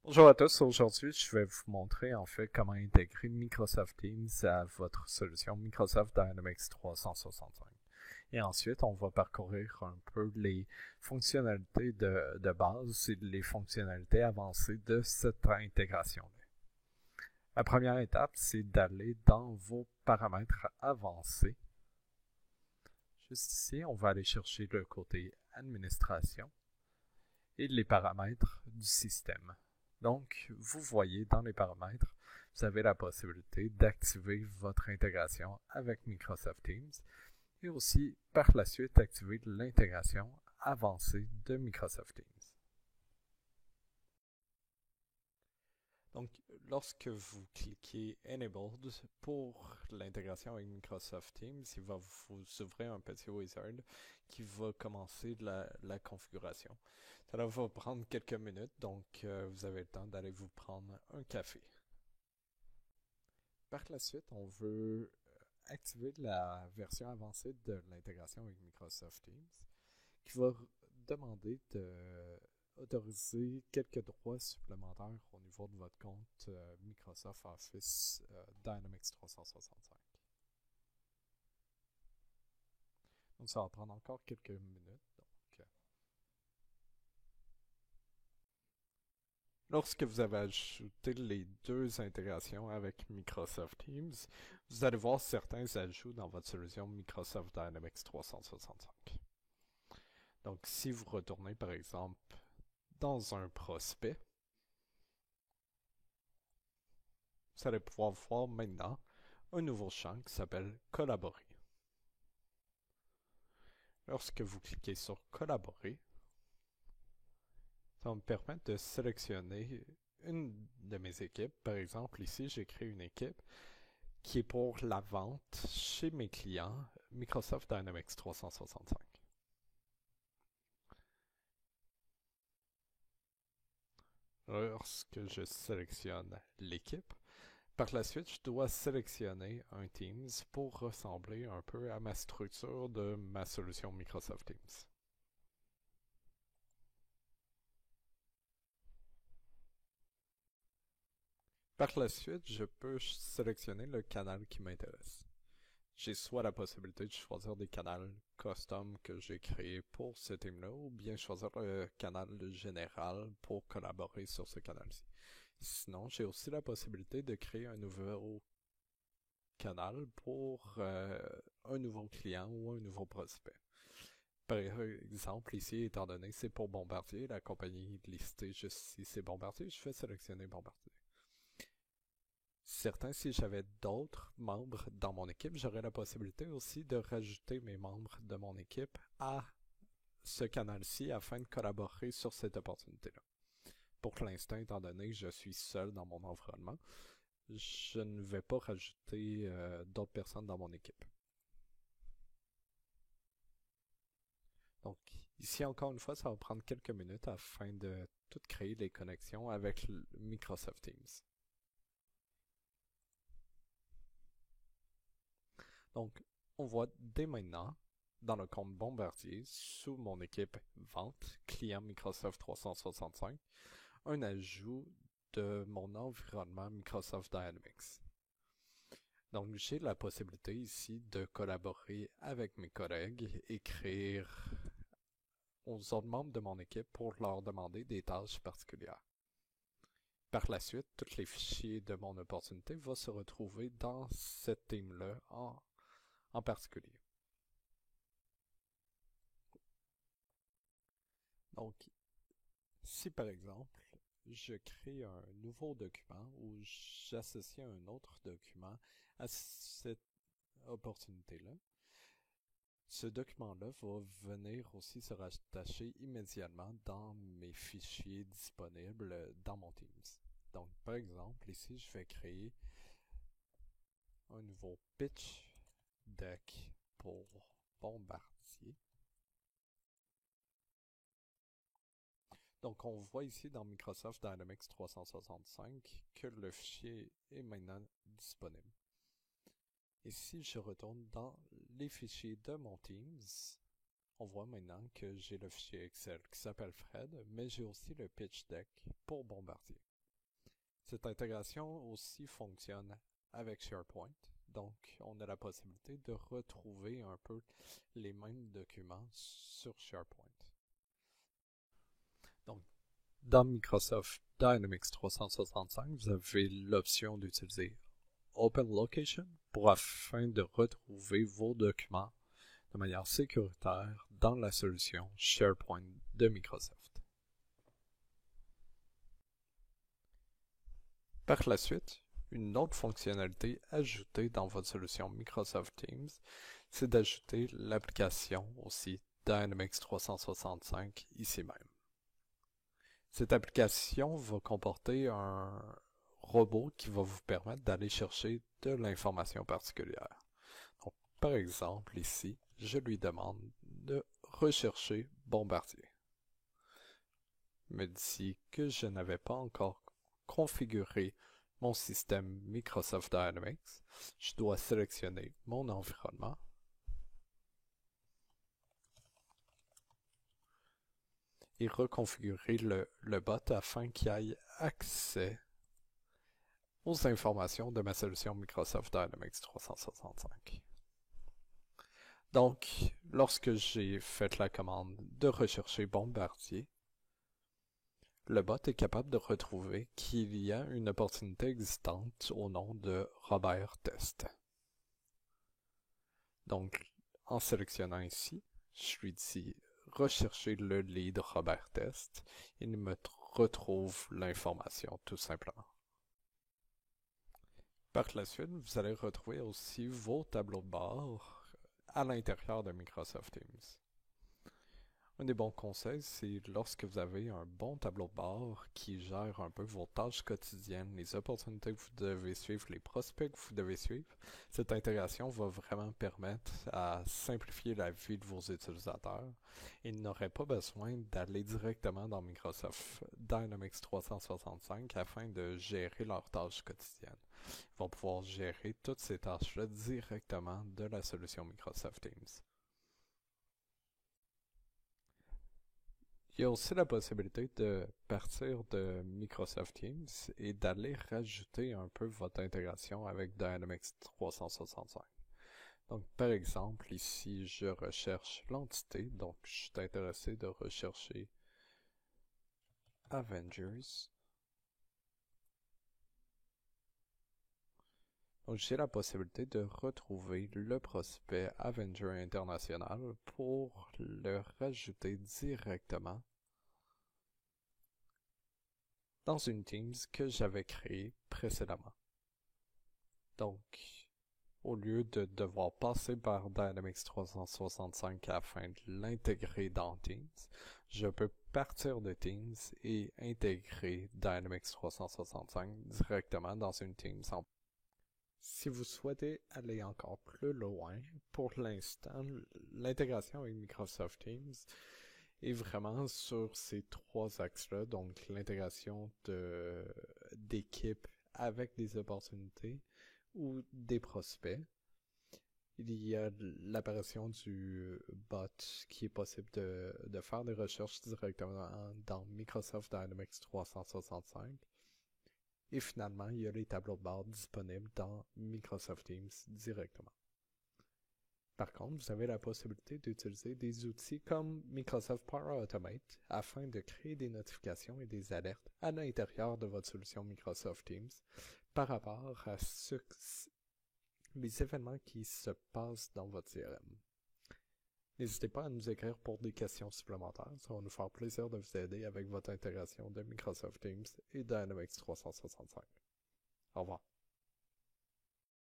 Bonjour à tous, aujourd'hui je vais vous montrer en fait comment intégrer Microsoft Teams à votre solution Microsoft Dynamics 365. Et ensuite, on va parcourir un peu les fonctionnalités de base et les fonctionnalités avancées de cette intégration-là. La première étape, c'est d'aller dans vos paramètres avancés. Juste ici, on va aller chercher le côté administration et les paramètres du système. Donc, vous voyez dans les paramètres, vous avez la possibilité d'activer votre intégration avec Microsoft Teams et aussi, par la suite, activer l'intégration avancée de Microsoft Teams. Donc, lorsque vous cliquez Enabled pour l'intégration avec Microsoft Teams, il va vous ouvrir un petit wizard qui va commencer la configuration. Ça va prendre quelques minutes, donc vous avez le temps d'aller vous prendre un café. Par la suite, on veut activer la version avancée de l'intégration avec Microsoft Teams qui va demander d'autoriser quelques droits supplémentaires au niveau de votre compte Microsoft Office Dynamics 365. Donc ça va prendre encore quelques minutes. Lorsque vous avez ajouté les deux intégrations avec Microsoft Teams, vous allez voir certains ajouts dans votre solution Microsoft Dynamics 365. Donc, si vous retournez par exemple dans un prospect, vous allez pouvoir voir maintenant un nouveau champ qui s'appelle Collaborer. Lorsque vous cliquez sur Collaborer, ça va me permettre de sélectionner une de mes équipes. Par exemple, ici, j'ai créé une équipe qui est pour la vente chez mes clients Microsoft Dynamics 365. Lorsque je sélectionne l'équipe, par la suite, je dois sélectionner un Teams pour ressembler un peu à ma structure de ma solution Microsoft Teams. Par la suite, je peux sélectionner le canal qui m'intéresse. J'ai soit la possibilité de choisir des canaux custom que j'ai créés pour ce thème-là, ou bien choisir le canal général pour collaborer sur ce canal-ci. Sinon, j'ai aussi la possibilité de créer un nouveau canal pour un nouveau client ou un nouveau prospect. Par exemple, ici, étant donné que c'est pour Bombardier, la compagnie listée juste ici, c'est Bombardier, je fais sélectionner Bombardier. Certain, si j'avais d'autres membres dans mon équipe, j'aurais la possibilité aussi de rajouter mes membres de mon équipe à ce canal-ci afin de collaborer sur cette opportunité-là. Pour l'instant, étant donné que je suis seul dans mon environnement, je ne vais pas rajouter d'autres personnes dans mon équipe. Donc, ici, encore une fois, ça va prendre quelques minutes afin de tout créer les connexions avec Microsoft Teams. Donc, on voit dès maintenant, dans le compte Bombardier, sous mon équipe Vente, client Microsoft 365, un ajout de mon environnement Microsoft Dynamics. Donc, j'ai la possibilité ici de collaborer avec mes collègues, écrire aux autres membres de mon équipe pour leur demander des tâches particulières. Par la suite, tous les fichiers de mon opportunité vont se retrouver dans cette team-là en particulier. Donc, si par exemple, je crée un nouveau document ou j'associe un autre document à cette opportunité-là, ce document-là va venir aussi se rattacher immédiatement dans mes fichiers disponibles dans mon Teams. Donc, par exemple, ici, je vais créer un nouveau pitch deck pour Bombardier. Donc, on voit ici dans Microsoft Dynamics 365 que le fichier est maintenant disponible. Et si je retourne dans les fichiers de mon Teams, On voit maintenant que j'ai le fichier Excel qui s'appelle Fred, mais j'ai aussi le pitch deck pour Bombardier. Cette intégration aussi fonctionne avec SharePoint, donc on a la possibilité de retrouver un peu les mêmes documents sur SharePoint. Donc, dans Microsoft Dynamics 365, vous avez l'option d'utiliser Open Location afin de retrouver vos documents de manière sécuritaire dans la solution SharePoint de Microsoft. Par la suite, une autre fonctionnalité ajoutée dans votre solution Microsoft Teams, c'est d'ajouter l'application aussi Dynamics 365 ici même. Cette application va comporter un robot qui va vous permettre d'aller chercher de l'information particulière. Donc, par exemple, ici, je lui demande de rechercher Bombardier. Il me dit que je n'avais pas encore configuré mon système Microsoft Dynamics. Je dois sélectionner mon environnement. Et reconfigurer le bot afin qu'il ait accès aux informations de ma solution Microsoft Dynamics 365. Donc, lorsque j'ai fait la commande de rechercher Bombardier, le bot est capable de retrouver qu'il y a une opportunité existante au nom de Robert Test. Donc, en sélectionnant ici, je lui dis rechercher le lead Robert Test. Il me retrouve l'information tout simplement. Par la suite, vous allez retrouver aussi vos tableaux de bord à l'intérieur de Microsoft Teams. Un des bons conseils, c'est lorsque vous avez un bon tableau de bord qui gère un peu vos tâches quotidiennes, les opportunités que vous devez suivre, les prospects que vous devez suivre, cette intégration va vraiment permettre à simplifier la vie de vos utilisateurs. Ils n'auraient pas besoin d'aller directement dans Microsoft Dynamics 365 afin de gérer leurs tâches quotidiennes. Ils vont pouvoir gérer toutes ces tâches-là directement de la solution Microsoft Teams. Il y a aussi la possibilité de partir de Microsoft Teams et d'aller rajouter un peu votre intégration avec Dynamics 365. Donc, par exemple, ici, je recherche l'entité. Donc, je suis intéressé de rechercher Avengers. Donc, j'ai la possibilité de retrouver le prospect Avenger International pour le rajouter directement dans une Teams que j'avais créée précédemment. Donc, au lieu de devoir passer par Dynamics 365 afin de l'intégrer dans Teams, je peux partir de Teams et intégrer Dynamics 365 directement dans une Teams. Si vous souhaitez aller encore plus loin, pour l'instant, l'intégration avec Microsoft Teams est vraiment sur ces trois axes-là, donc l'intégration d'équipes avec des opportunités ou des prospects. Il y a l'apparition du bot qui est possible de faire des recherches directement dans Microsoft Dynamics 365. Et finalement, il y a les tableaux de bord disponibles dans Microsoft Teams directement. Par contre, vous avez la possibilité d'utiliser des outils comme Microsoft Power Automate afin de créer des notifications et des alertes à l'intérieur de votre solution Microsoft Teams par rapport à les événements qui se passent dans votre CRM. N'hésitez pas à nous écrire pour des questions supplémentaires. Ça va nous faire plaisir de vous aider avec votre intégration de Microsoft Teams et Dynamics 365. Au revoir.